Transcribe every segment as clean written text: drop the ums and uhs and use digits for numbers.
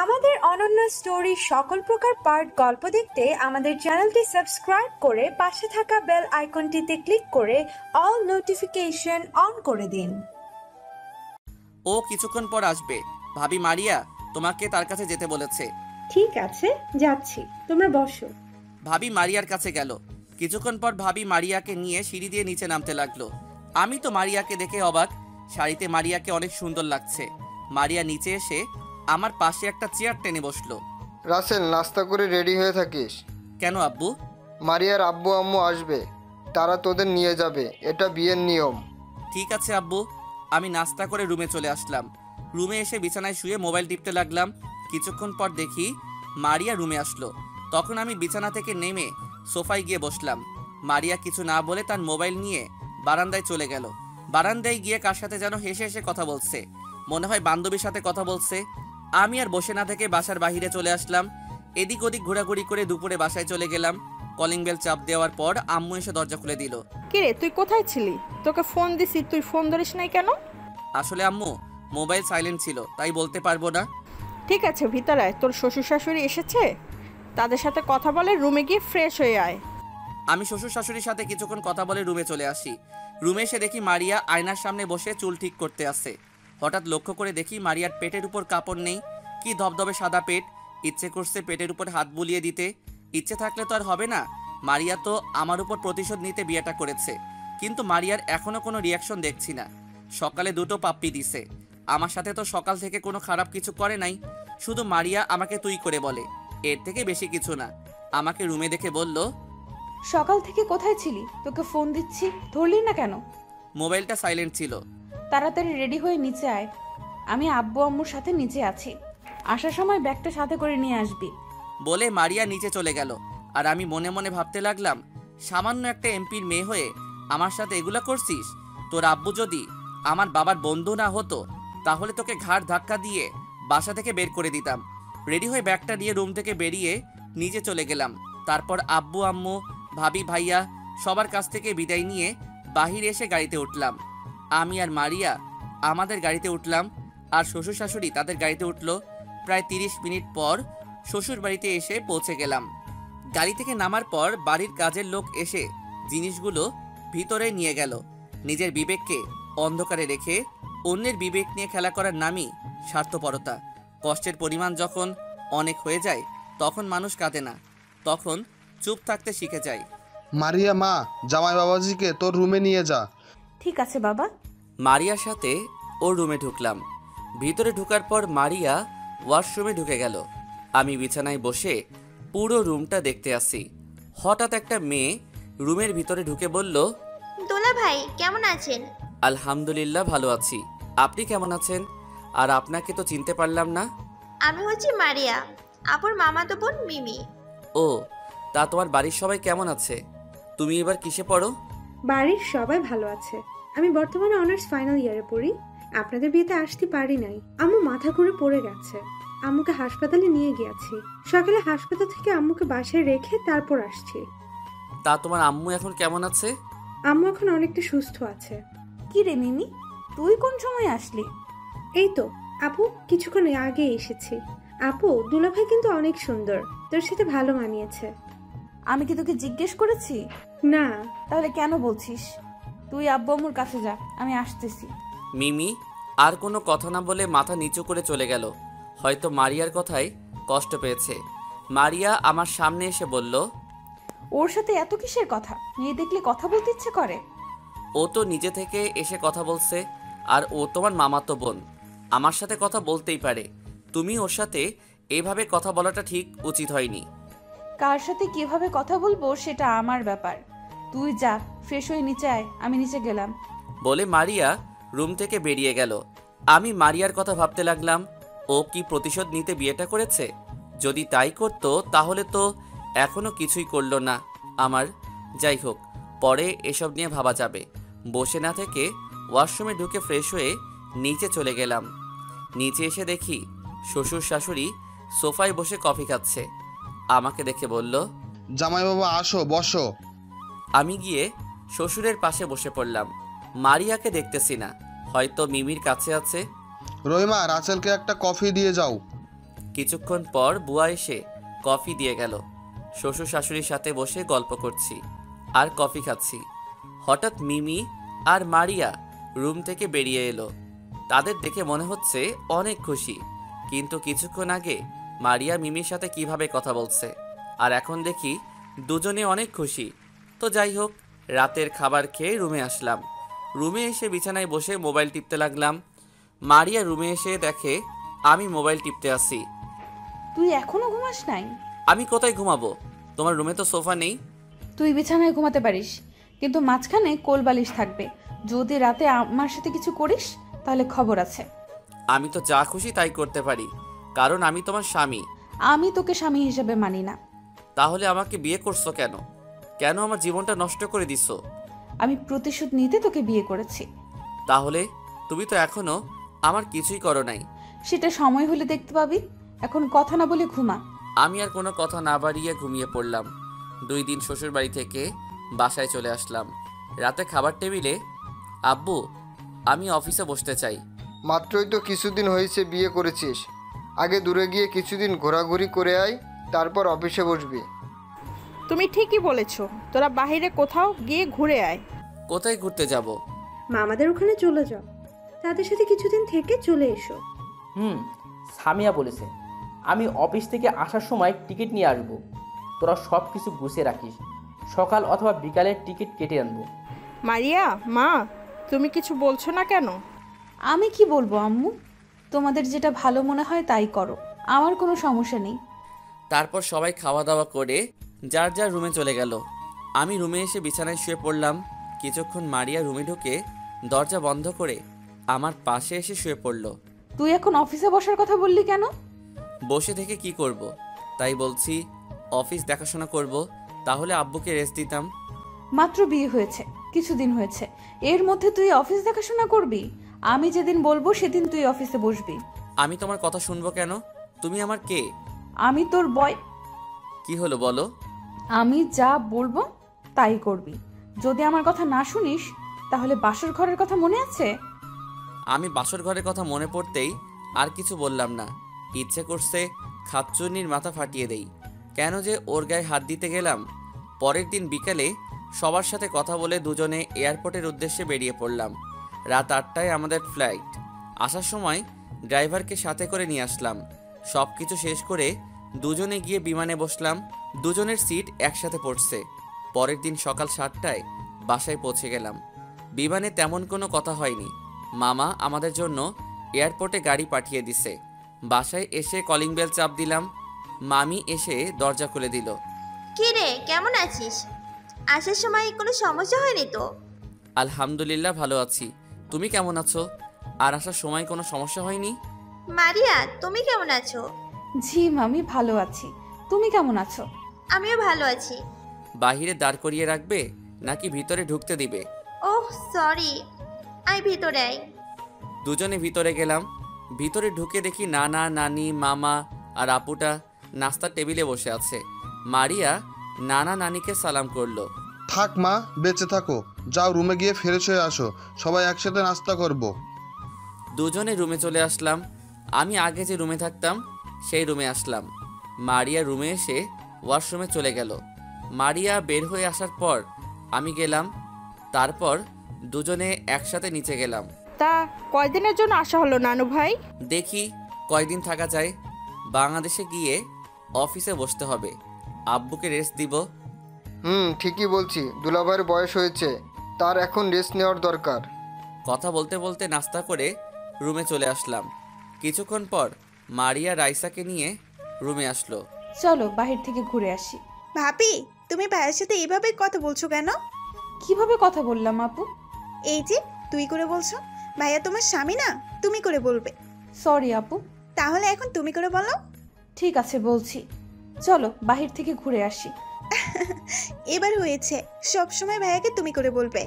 আমাদের অনন্য স্টোরি সকল প্রকার পার্ট গল্প দেখতে আমাদের চ্যানেলটি সাবস্ক্রাইব করে পাশে থাকা বেল আইকনটিতে ক্লিক করে অল নোটিফিকেশন অন করে দিন। ও কিছুক্ষণ পর আসবে। ভাবি মারিয়া তোমাকে তার কাছে যেতে বলেছে। ঠিক আছে, যাচ্ছি, তোমরা বসো। ভাবি মারিয়ার কাছে গেল। কিছুক্ষণ পর ভাবি মারিয়াকে নিয়ে সিঁড়ি দিয়ে নিচে নামতে লাগলো। আমি তো মারিয়াকে দেখে অবাক। শাড়িতে মারিয়াকে অনেক সুন্দর লাগছে। মারিয়া নিচে এসে আমার পাশে একটা চেয়ার টেনে বসলো। রাসেল, নাস্তা করে রেডি হয়ে থাকিস। কেন আব্বু? মারিয়ার আব্বু আম্মু আসবে, তারা তোদের নিয়ে যাবে, এটা বিয়ের নিয়ম। ঠিক আছে আব্বু। আমি নাস্তা করে রুমে চলে আসলাম। রুমে এসে বিছানায় শুয়ে মোবাইল টিপতে লাগলাম। কিছুক্ষণ পর দেখি মারিয়া রুমে আসলো। তখন আমি বিছানা থেকে নেমে সোফায় গিয়ে বসলাম। মারিয়া কিছু না বলে তার মোবাইল নিয়ে বারান্দায় চলে গেল। বারান্দায় গিয়ে কার সাথে যেন হেসে হেসে কথা বলছে, মনে হয় বান্ধবীর সাথে কথা বলছে। আমি আর বসে না থেকে বাসার বাহিরে চলে আসলাম। এদিক ওদিক ঘোরাঘুরি করে দুপুরে বাসায় চলে গেলাম। কলিং বেল চাপ দেওয়ার পর আম্মু এসে দরজা খুলে দিল। কিরে, তুই কোথায় ছিলি? তোকে ফোন দিছি, তুই ফোন ধরিস নাই কেন? আসলে আম্মু মোবাইল সাইলেন্ট ছিল, তাই বলতে পারবো না। ঠিক আছে, ভিতরে আয়, তোর শ্বশুর শাশুড়ি এসেছে, তাদের সাথে কথা বলে রুমে গিয়ে ফ্রেশ হয়ে আয়। আমি শ্বশুর শাশুড়ির সাথে কিছুক্ষণ কথা বলে রুমে চলে আসি। রুমে এসে দেখি মারিয়া আয়নার সামনে বসে চুল ঠিক করতে আসে। হঠাৎ লক্ষ্য করে দেখি মারিয়ার পেটের উপর কাপড় নেই, কি ধবধবে সাদা পেট। ইচ্ছে করছে পেটের উপর হাত বুলিয়ে দিতে। ইচ্ছে থাকলে তো আর হবে না। মারিয়া তো আমার উপর প্রতিশোধ নিতে বিয়েটা করেছে, কিন্তু মারিয়ার এখনো কোনো রিয়াকশন দেখছি না। সকালে দুটো পাপ্পি দিছে। আমার সাথে তো সকাল থেকে কোনো খারাপ কিছু করে নাই, শুধু মারিয়া আমাকে তুই করে বলে, এর থেকে বেশি কিছু না। আমাকে রুমে দেখে বলল, সকাল থেকে কোথায় ছিলি? তোকে ফোন দিচ্ছি, ধরলি না কেন? মোবাইলটা সাইলেন্ট ছিল। তাড়াতাড়ি রেডি হয়ে নিচে আয়, আমি আব্বু আম্মুর সাথে নিচে আছি, আসার সময় ব্যাগটা সাথে করে নিয়ে আসবি। বলে মারিয়া নিচে চলে গেল। আর আমি মনে মনে ভাবতে লাগলাম, সামান্য একটা এমপির মেয়ে হয়ে আমার সাথে এগুলা করছিস? তোর আব্বু যদি আমার বাবার বন্ধু না হতো, তাহলে তোকে ঘাড় ধাক্কা দিয়ে বাসা থেকে বের করে দিতাম। রেডি হয়ে ব্যাগটা নিয়ে রুম থেকে বেরিয়ে নিচে চলে গেলাম। তারপর আব্বু আম্মু ভাবি ভাইয়া সবার কাছ থেকে বিদায় নিয়ে বাহিরে এসে গাড়িতে উঠলাম। আমি আর মারিয়া আমাদের গাড়িতে উঠলাম, আর শ্বশুর শাশুড়ি তাদের গাড়িতে উঠলো। প্রায় 30 মিনিট পর শ্বশুর বাড়িতে এসে পৌঁছে গেলাম। গাড়ি থেকে নামার পর বাড়ির কাজের লোক এসে জিনিসগুলো ভিতরে নিয়ে গেল। নিজের বিবেককে অন্ধকারে রেখে অন্যের বিবেক নিয়ে খেলা করার নামই স্বার্থপরতা। কষ্টের পরিমাণ যখন অনেক হয়ে যায়, তখন মানুষ কাঁদে না, তখন চুপ থাকতে শিখে যায়। মারিয়া, মা, জামাই বাবাজিকে তোর রুমে নিয়ে যা। ঠিক আছে বাবা। মারিয়ার সাথে ওর রুমে ঢুকলাম। ভিতরে ঢোকার পর মারিয়া ওয়াশরুমে ঢুকে গেল। আমি বিছানায় বসে পুরো রুমটা দেখতে আসি। হঠাৎ একটা মেয়ে রুমের ভিতরে ঢুকে বলল, দোলা ভাই কেমন আছেন? আলহামদুলিল্লাহ ভালো আছি, আপনি কেমন আছেন? আর আপনাকে তো চিনতে পারলাম না। আমি হচ্ছি মারিয়া, আপুর মামাতো বোন মিমি। ও, তা তোমার বাড়ির সবাই কেমন আছে? তুমি এবার কিসে পড়ো? বাড়ির সবাই ভালো আছে। আমি বর্তমানে অনার্স ফাইনাল ইয়ারে পড়ি। আপনাদের বিয়েতে আসতে পারি নাই, আম্মু মাথা ঘুরে পড়ে গেছে। আম্মুকে হাসপাতালে নিয়ে গিয়েছি। সকালে হাসপাতাল থেকে আম্মুকে বাসায় রেখে তারপর আসছি। তা তোমার আম্মু এখন কেমন আছে? আম্মু এখন অনেকটা সুস্থ আছে। কি রে মিমি, তুই কোন সময় আসলি? এই তো আপু, কিছুক্ষণ আগে এসেছি। আপু, দুলাভাই কিন্তু অনেক সুন্দর, তোর সাথে ভালো মানিয়েছে। আমি কি তোকে জিজ্ঞেস করেছি? না। তাহলে কেন বলছিস? তুই আব্বু আম্মুর কাছে যা, আমি আসতেছি। মিমি আর কোনো কথা না বলে মাথা নিচু করে চলে গেল। হয়তো মারিয়ার কথায় কষ্ট পেয়েছে। মারিয়া আমার সামনে এসে বলল, ওর সাথে এত কিসের কথা? মেয়ে দেখলে কথা বলতে ইচ্ছে করে? ও তো নিজে থেকে এসে কথা বলছে, আর ও তোমার মামাতো বোন, আমার সাথে কথা বলতেই পারে। তুমি ওর সাথে এইভাবে কথা বলাটা ঠিক উচিত হয়নি। কার সাথে কিভাবে কথা বলবো সেটা আমার ব্যাপার। তুই যা, ফ্রেশ হয়ে নিচে আয়, আমি নিচে গেলাম। বলে মারিয়া রুম থেকে বেরিয়ে গেল। আমি মারিয়ার কথা ভাবতে লাগলাম, ও কি প্রতিশোধ নিতে বিয়েটা করেছে? যদি তাই করতো তাহলে তো এখনো কিছুই করলো না আমার। যাই হোক, পরে এসব নিয়ে ভাবা যাবে। বসে না থেকে ওয়াশরুমে ঢুকে ফ্রেশ হয়ে নিচে চলে গেলাম। নিচে এসে দেখি শ্বশুর শাশুড়ি সোফায় বসে কফি খাচ্ছে। আমাকে দেখে বলল, জামাই বাবা আসো, বসো। আমি গিয়ে শ্বশুরের পাশে বসে পড়লাম। মারিয়াকে দেখতেছি না। হয়তো মিমির কাছে আছে। রহিমা, রাসেলকে একটা কফি দিয়ে যাও। কিছুক্ষণ পর বুয়া এসে কফি দিয়ে গেল। শ্বশুর শাশুড়ির সাথে বসে গল্প করছি আর কফি খাচ্ছি। হঠাৎ মিমি আর মারিয়া রুম থেকে বেরিয়ে এলো। তাদের দেখে মনে হচ্ছে অনেক খুশি, কিন্তু কিছুক্ষণ আগে মারিয়া মিমির সাথে কিভাবে কথা বলছে, আর এখন দেখি দুজনে অনেক খুশি। তো যাই হোক, রাতের খাবার খেয়ে রুমে আসলাম। রুমে এসে বিছানায় বসে মোবাইল টিপতে লাগলাম। মারিয়া রুমে এসে দেখে আমি মোবাইল টিপতে আসি। তুই এখনো ঘুমাস নাই? আমি কোথায় ঘুমাবো? তোমার রুমে তো সোফা নেই। তুই বিছানায় ঘুমাতে পারিস, কিন্তু মাঝখানে কোল বালিশ থাকবে। যদি রাতে আমার সাথে কিছু করিস তাহলে খবর আছে। আমি তো যা খুশি তাই করতে পারি, কারণ আমি তোমার স্বামী। আমি তোকে স্বামী হিসেবে মানি না। তাহলে আমাকে বিয়ে করছো কেন? কেন আমার জীবনটা নষ্ট করে দিছো? আমি প্রতিশোধ নিতে তোকে বিয়ে করেছি। তাহলে তুমি তো এখনো আমার কিছুই করো নাই। সেটা সময় হলে দেখতে পাবি। এখন কথা না বলে ঘুমা। আমি আর কোনো কথা না বাড়িয়ে ঘুমিয়ে পড়লাম। 2 দিন শ্বশুর বাড়ি থেকে বাসায় চলে আসলাম। রাতে খাবার টেবিলে, আব্বু আমি অফিসে বসতে চাই। মাত্রই তো কিছুদিন হয়েছে বিয়ে করেছিস, আগে দূরে গিয়ে কিছুদিন ঘোরাঘুরি করে আয়, তারপর অফিসে বসবি। তুমি ঠিকই বলেছ, তোরা বাইরে কোথাও গিয়ে ঘুরে আয়। কোথায় ঘুরতে যাব? মামাদের ওখানে চলে যাও, তাদের সাথে কিছুদিন থেকে চলে এসো। সামিয়া বলেছে আমি অফিস থেকে আসার সময় টিকিট নিয়ে আসবো। তোরা সব কিছু গুছিয়ে রাখিস, সকাল অথবা বিকালের টিকিট কেটে আনবো। মারিয়া, মা, তুমি কিছু বলছো না কেন? আমি কি বলবো আম্মু? তোমাদের যেটা ভালো মনে হয় তাই করো, আমার কোনো সমস্যা নেই। তারপর সবাই খাওয়া দাওয়া করে যার যার রুমে চলে গেল। আমি রুমে এসে বিছানায় শুয়ে পড়লাম। কিছুক্ষণ মারিয়া রুমে ঢুকে দরজা বন্ধ করে আমার পাশে এসে শুয়ে পড়ল। তুই এখন অফিসে বসার কথা বললি কেন? বসে থেকে কি করব? তাই বলছি অফিস দেখাশোনা করব, তাহলে আব্বুকে রেস্ট দিতাম। মাত্র বিয়ে হয়েছে, কিছুদিন হয়েছে, এর মধ্যে তুই অফিস দেখাশোনা করবি? আমি যেদিন বলবো সেদিন তুই অফিসে বসবি। আমি তোমার কথা শুনবো কেন? তুমি আমার কে? আমি তোর বয়। কি হলো বলো? আমি যা বলবো তাই করবি। যদি আমার কথা না শুনিস তাহলে বাসর ঘরের কথা মনে আছে? আমি বাসর ঘরের কথা মনে পড়তেই আর কিছু বললাম না। ইচ্ছে করছে খাচ্চুন্নির মাথা ফাটিয়ে দেই। কেন যে ওর গায়ে হাত দিতে গেলাম। পরের দিন বিকালে সবার সাথে কথা বলে দুজনে এয়ারপোর্টের উদ্দেশ্যে বেরিয়ে পড়লাম। রাত 8টায় আমাদের ফ্লাইট। আসার সময় ড্রাইভারকে সাথে করে নিয়ে আসলাম। সব কিছু শেষ করে দুজনে গিয়ে বিমানে বসলাম। দুজনের সিট একসাথে পড়ছে। পরের দিন সকাল 7টায় বাসায় পৌঁছে গেলাম। বিমানে তেমন কোনো কথা হয়নি। মামা আমাদের জন্য এয়ারপোর্টে গাড়ি পাঠিয়ে দিছে। বাসায় এসে কলিং বেল চাপ দিলাম। মামি এসে দরজা খুলে দিল। কি রে, কেমন আছিস? আসার সময় কোনো সমস্যা হয়নি তো? আলহামদুলিল্লাহ ভালো আছি। তুমি কেমন আছো? আর আসার সময় কোনো সমস্যা হয়নি? মারিয়া, তুমি কেমন আছো? জি মামি, ভালো আছি। তুমি কেমন আছো? আমিও ভালো আছি। বাহিরে দাঁড় করিয়ে রাখবে নাকি ভিতরে ঢুকতে দিবে? ওহ সরি, আয় ভিতরে আয়। দুজনে ভিতরে গেলাম। ভিতরে ঢুকে দেখি নানা, নানি, মামা আর আপুটা নাস্তার টেবিলে বসে আছে। মারিয়া নানা নানিকে সালাম করলো। থাক মা, বেঁচে থাকো, যাও রুমে গিয়ে ফ্রেশ হয়ে আসো, সবাই একসাথে নাস্তা করব। দুজনে রুমে চলে আসলাম। আমি আগে যে রুমে থাকতাম সেই রুমে আসলাম। মারিয়া রুমে এসে ওয়াশরুমে চলে গেল। মারিয়া বের হয়ে আসার পর আমি গেলাম। তারপর দুজনে একসাথে নিচে গেলাম। তা কয়দিনের জন্য আসা হলো নানু ভাই? দেখি কয়দিন থাকা যায়। বাংলাদেশে গিয়ে অফিসে বসতে হবে, আব্বুকে রেস্ট দিব। ঠিকই বলছি, দুলাভাইয়ের বয়স হয়েছে, তার এখন রেস্ট নেওয়ার দরকার। কথা বলতে বলতে নাস্তা করে রুমে চলে আসলাম। কিছুক্ষণ পর মারিয়া রাইসাকে নিয়ে রুমে আসলো। চলো বাহির থেকে ঘুরে আসি। ভাবি, তুমি ভাইয়ের সাথে এইভাবে কথা বলছো কেন? কিভাবে কথা বললাম আপু? এই যে তুই করে বলছো, ভাইয়া তোমার স্বামী না, তুমি করে বলবে। সরি আপু। তাহলে এখন তুমি করে বলো। ঠিক আছে বলছি, চলো বাহির থেকে ঘুরে আসি। এবার হয়েছে, সব সময় ভাইয়াকে তুমি করে বলবে।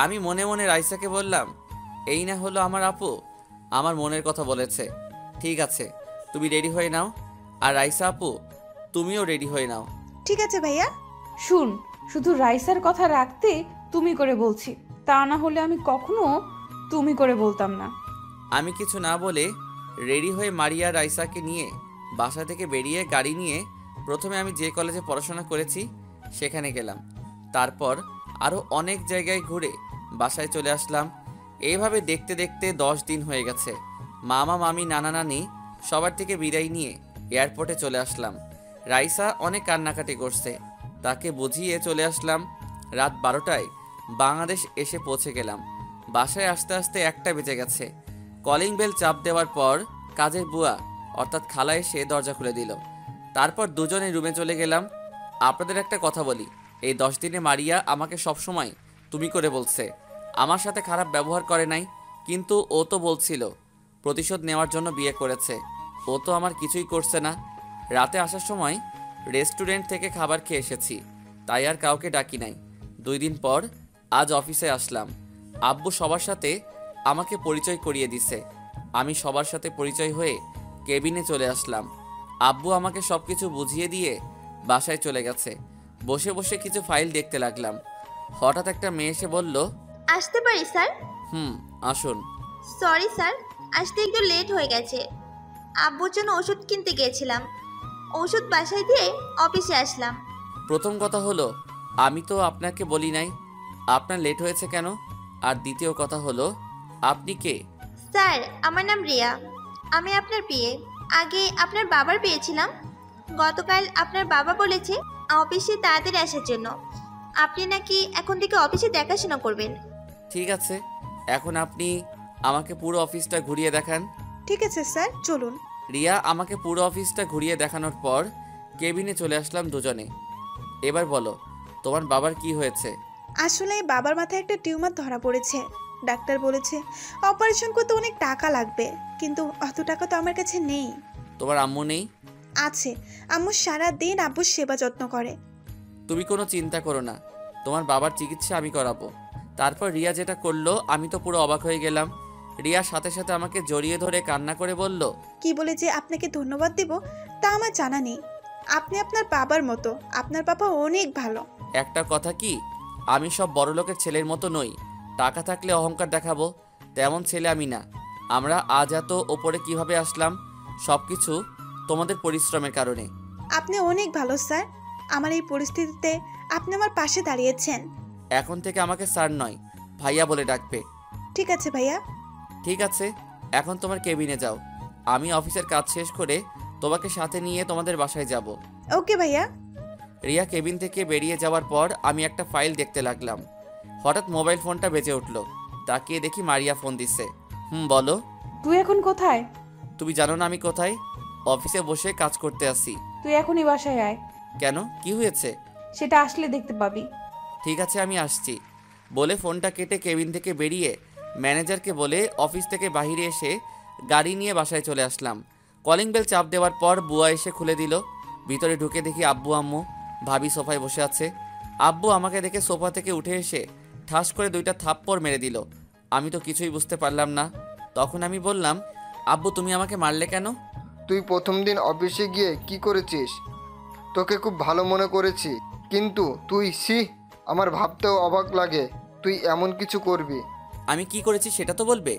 আমি মনে মনে রাইসাকে বললাম, এই না হলো আমার আপু, আমার মনের কথা বলেছে। ঠিক আছে, তুমি রেডি হয়ে নাও। আর রাইসা আপু, তুমিও রেডি হয়ে নাও। ঠিক আছে ভাইয়া। শুন, শুধু রাইসার কথা রাখতে তুমি করে বলছি, তা না হলে আমি কখনো তুমি করে বলতাম না। আমি কিছু না বলে রেডি হয়ে মারিয়া রাইসাকে নিয়ে বাসা থেকে বেরিয়ে গাড়ি নিয়ে প্রথমে আমি যে কলেজে পড়াশোনা করেছি সেখানে গেলাম। তারপর আরও অনেক জায়গায় ঘুরে বাসায় চলে আসলাম। এইভাবে দেখতে দেখতে 10 দিন হয়ে গেছে। মামা মামি নানা নানি সবার থেকে বিদায় নিয়ে এয়ারপোর্টে চলে আসলাম। রাইসা অনেক কান্নাকাটি করছে, তাকে বুঝিয়ে চলে আসলাম। রাত 12টায় বাংলাদেশ এসে পৌঁছে গেলাম। বাসায় আসতে আসতে 1টা বেজে গেছে। কলিং বেল চাপ দেওয়ার পর কাজের বুয়া অর্থাৎ খালা এসে দরজা খুলে দিল। তারপর দুজনে রুমে চলে গেলাম। আপনাদের একটা কথা বলি, এই 10 দিনে মারিয়া আমাকে সবসময় তুমি করে বলছে। আমার সাথে খারাপ ব্যবহার করে নাই, কিন্তু ও তো বলছিল প্রতিশোধ নেওয়ার জন্য বিয়ে করেছে। ও তো আমার কিছুই করছে না। রাতে আসার সময় রেস্টুরেন্ট থেকে খাবার খেয়ে এসেছি, তাই আর কাউকে ডাকি নাই। 2 দিন পর আজ অফিসে আসলাম। আব্বু সবার সাথে আমাকে পরিচয় করিয়ে দিছে। আমি সবার সাথে পরিচয় হয়ে কেবিনে চলে আসলাম। আব্বু আমাকে সব কিছু বুঝিয়ে দিয়ে বাসায় চলে গেছে। বসে বসে কিছু ফাইল দেখতে লাগলাম। হঠাৎ একটা মেয়ে এসে বলল, আসতে পারি স্যার? আসুন। সরি স্যার, আসতে একটু লেট হয়ে গেছে। আব্বুর জন্য ওষুধ কিনতে গিয়েছিলাম, ওষুধ বাসায় দিয়ে অফিসে আসলাম। প্রথম কথা হলো, আমি তো আপনাকে বলি নাই আপনার লেট হয়েছে কেন। আর দ্বিতীয় কথা হলো, আপনি কে? স্যার, আমার নাম রিয়া, আমি আপনার বিয়ে। আগে আপনার বাবার বিয়ে ছিলাম। গতকাল আপনার বাবা বলেছে অফিসে তাড়াতাড়ি আসার জন্য। আপনি নাকি এখন থেকে অফিসে দেখাশোনা করবেন। ঠিক আছে, এখন আপনি আমাকে পুরো অফিসটা ঘুরিয়ে দেখান। ঠিক আছে স্যার, চলুন। রিয়া আমাকে পুরো অফিসটা ঘুরিয়ে দেখানোর পর কেবিনে চলে আসলাম দুজনে। এবার বলো, তোমার বাবার কি হয়েছে? আসলে বাবার মাথায় একটা টিউমার ধরা পড়েছে। ডাক্তার বলেছে অপারেশন করতে অনেক টাকা লাগবে, কিন্তু অত টাকা তো আমার কাছে নেই। তোমার আম্মু নেই? আছে, আম্মু সারা দিন আব্বুর সেবা যত্ন করে। তুমি কোনো চিন্তা করো না, তোমার বাবার চিকিৎসা আমি করাবো। তারপর রিয়া যেটা করলো আমি তো পুরো অবাক হয়ে গেলাম। রিয়ার সাথে সাথে আমাকে জড়িয়ে ধরে কান্না করে বলল, কি বলে যে আপনাকে ধন্যবাদ দেব তা আমার জানা নেই। আপনি আপনার বাবার মতো, আপনার বাবা অনেক ভালো। একটা কথা কি, আমি সব বড়লোকের ছেলের মতো নই। টাকা থাকলে অহংকার দেখাবো তেমন ছেলে আমি না। আমরা আজ এত ওপরে কিভাবে আসলাম, সব কিছু তোমাদের পরিশ্রমের কারণে। আপনি অনেক ভালো স্যার, আমার এই পরিস্থিতিতে আপনি আমার পাশে দাঁড়িয়েছেন। এখন থেকে আমাকে স্যার নয়, ভাইয়া বলে ডাকবে। ঠিক আছে ভাইয়া। ঠিক আছে, এখন তোমার কেবিনে যাও। আমি অফিসের কাজ শেষ করে তোমাকে সাথে নিয়ে তোমাদের বাসায় যাব। ওকে ভাইয়া। রিয়া কেবিন থেকে বেরিয়ে যাওয়ার পর আমি একটা ফাইল দেখতে লাগলাম। হঠাৎ মোবাইল ফোনটা বেজে উঠলো। তাকিয়ে দেখি মারিয়া ফোন দিচ্ছে। বলো। তুই এখন কোথায়? তুমি জানো না আমি কোথায়? অফিসে বসে কাজ করতে আসি। তুই এখনই বাসায় আয়। কেন, কি হয়েছে? সেটা আসলে দেখতে পাবি। ঠিক আছে, আমি আসছি বলে ফোনটা কেটে কেবিন থেকে বেরিয়ে ম্যানেজারকে বলে অফিস থেকে বাইরে এসে গাড়ি নিয়ে বাসায় চলে আসলাম। কলিং বেল চাপ দেওয়ার পর বুয়া এসে খুলে দিল। ভিতরে ঢুকে দেখি আব্বু আম্মু ভাবি সোফায় বসে আছে। আব্বু আমাকে দেখে সোফা থেকে উঠে এসে ঠাস করে 2টা থাপ্পড় মেরে দিল। আমি তো কিছুই বুঝতে পারলাম না। তখন আমি বললাম, আব্বু তুমি আমাকে মারলে কেন? তুই প্রথম দিন অফিসে গিয়ে কি করেছিস? তোকে খুব ভালো মনে করেছি, কিন্তু তুই আমার ভাবতেও অবাক লাগে তুই এমন কিছু করবি। আমি কি করেছি সেটা তো বলবে।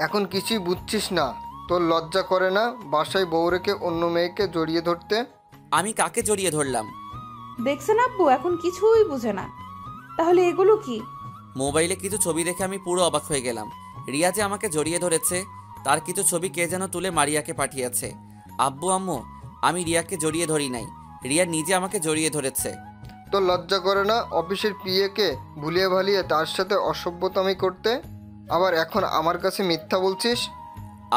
এখন কিছুই বুঝছিস না? তোর লজ্জা করে না বাসায় বউ রেখে অন্য মেয়েকে জড়িয়ে ধরতে? আমি কাকে জড়িয়ে ধরলাম? দেখছেন আব্বু এখন কিছুই বুঝে না। তাহলে এগুলো কি? মোবাইলে কিছু ছবি দেখে আমি পুরো অবাক হয়ে গেলাম। রিয়া যে আমাকে জড়িয়ে ধরেছে তার কিছু ছবি কে যেন তুলে মারিয়াকে পাঠিয়েছে। আব্বু আম্মু, আমি রিয়াকে জড়িয়ে ধরি নাই, রিয়া নিজে আমাকে জড়িয়ে ধরেছে। তোর লজ্জা করে না অফিসের পিএকে ভুলিয়ে ভালিয়ে তার সাথে অসভ্যতামি করতে? আবার এখন আমার কাছে মিথ্যা বলছিস?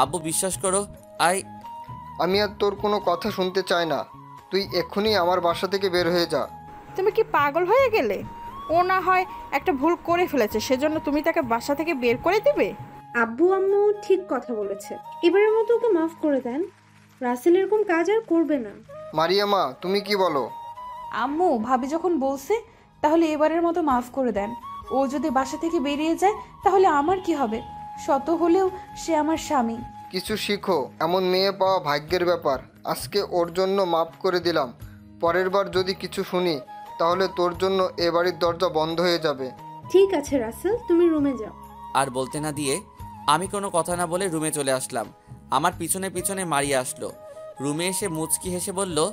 আব্বু বিশ্বাস করো, আমি আর তোর কোনো কথা শুনতে চাই না। তুই এক্ষুনি আমার বাসা থেকে বের হয়ে যা। তুমি কি পাগল হয়ে গেলে? ও না হয় একটা ভুল করে ফেলেছে, সেজন্য তুমি তাকে বাসা থেকে বের করে দিবে? আব্বু আম্মু ঠিক কথা বলেছে, এবারের মতো ওকে মাফ করে দেন। রাসেল এরকম কাজ আর করবে না। মারিয়ামা, তুমি কি বলো? আম্মু ভাবি যখন বলছে তাহলে এবারের মতো মাফ করে দেন। ও যদি বাসা থেকে বেরিয়ে যায় তাহলে আমার কি হবে? শত হলেও সে আমার স্বামী। কিছু শিখো, এমন মেয়ে পাওয়া ভাগ্যের ব্যাপার। আজকে ওর জন্য মাফ করে দিলাম, পরের বার যদি কিছু শুনি তাহলে তোর জন্য এ বাড়ির দরজা বন্ধ হয়ে যাবে। ঠিক আছে রাসেল, তুমি রুমে যাও। আর বলতে না দিয়ে আমি কোনো কথা না বলে রুমে চলে আসলাম। আমার পিছনে পিছনে মারিয়া আসলো। রুমে এসে মুচকি হেসে বলল,